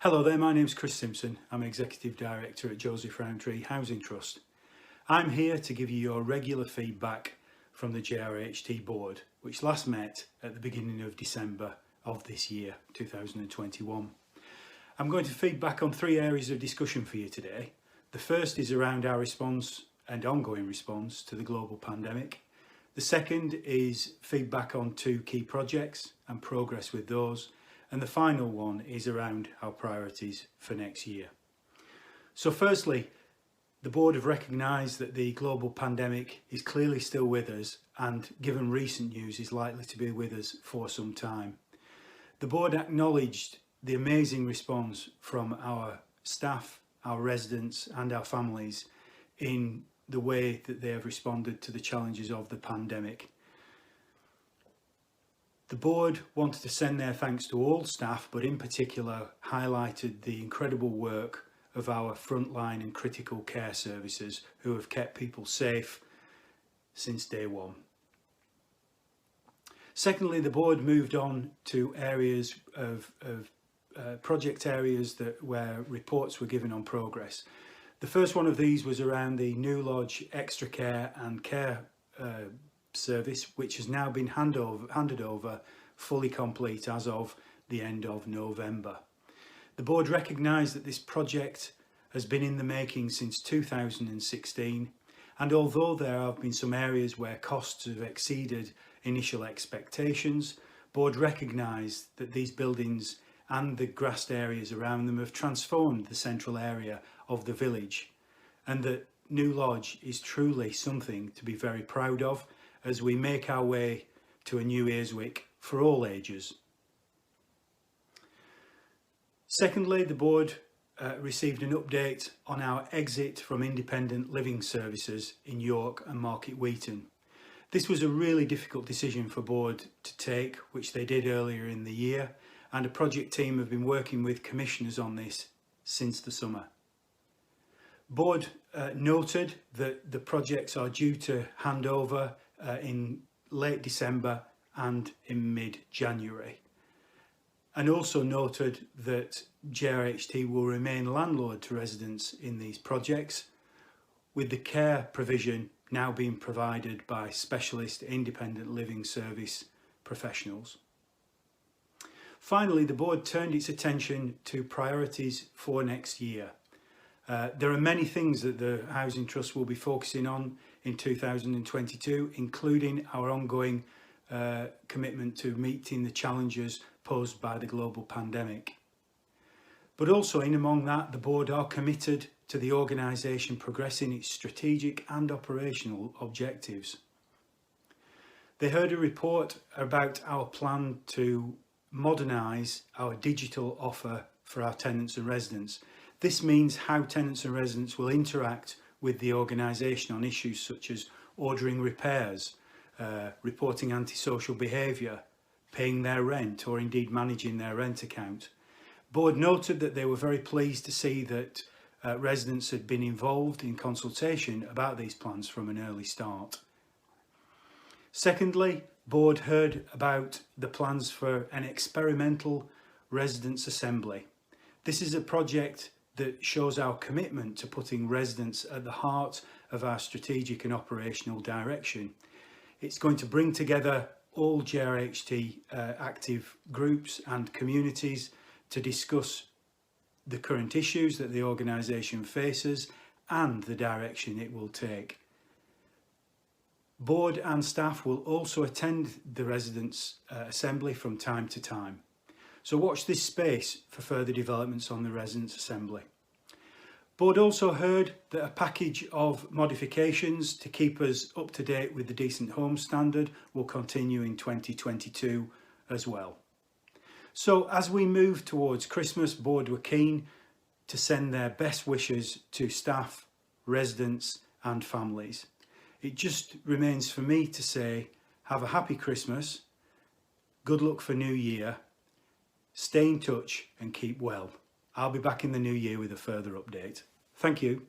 Hello there, my name's Chris Simpson. I'm Executive Director at JRHT Housing Trust. I'm here to give you your regular feedback from the JRHT Board, which last met at the beginning of December of this year, 2021. I'm going to feedback on three areas of discussion for you today. The first is around our response and ongoing response to the global pandemic. The second is feedback on two key projects and progress with those. And the final one is around our priorities for next year. So firstly, the board have recognised that the global pandemic is clearly still with us and, given recent news, is likely to be with us for some time. The board acknowledged the amazing response from our staff, our residents and our families in the way that they have responded to the challenges of the pandemic. The board wanted to send their thanks to all staff, but in particular highlighted the incredible work of our frontline and critical care services who have kept people safe since day one. Secondly, the board moved on to areas of project areas where reports were given on progress. The first one of these was around the New Lodge Extra Care and Care service, which has now been handed over fully complete as of the end of November. The board recognised that this project has been in the making since 2016, and although there have been some areas where costs have exceeded initial expectations, board recognised that these buildings and the grassed areas around them have transformed the central area of the village, and that New Lodge is truly something to be very proud of as we make our way to a new Earswick for all ages. Secondly, the board received an update on our exit from independent living services in York and Market Wheaton. This was a really difficult decision for board to take, which they did earlier in the year, and a project team have been working with commissioners on this since the summer. Board noted that the projects are due to hand over in late December and in mid-January, and also noted that JRHT will remain landlord to residents in these projects, with the care provision now being provided by specialist independent living service professionals. Finally, the board turned its attention to priorities for next year. There are many things that the Housing Trust will be focusing on in 2022, including our ongoing commitment to meeting the challenges posed by the global pandemic. But also in among that, the board are committed to the organisation progressing its strategic and operational objectives. They heard a report about our plan to modernise our digital offer for our tenants and residents. This means how tenants and residents will interact with the organisation on issues such as ordering repairs, reporting antisocial behaviour, paying their rent, or indeed managing their rent account. Board noted that they were very pleased to see that residents had been involved in consultation about these plans from an early start. Secondly, board heard about the plans for an experimental residents' assembly. This is a project that shows our commitment to putting residents at the heart of our strategic and operational direction. It's going to bring together all JRHT active groups and communities to discuss the current issues that the organisation faces and the direction it will take. Board and staff will also attend the residents' assembly from time to time. So watch this space for further developments on the Residents' Assembly. Board also heard that a package of modifications to keep us up to date with the Decent Homes Standard will continue in 2022 as well. So as we move towards Christmas, board were keen to send their best wishes to staff, residents and families. It just remains for me to say, have a happy Christmas, good luck for New Year, stay in touch and keep well. I'll be back in the new year with a further update. Thank you.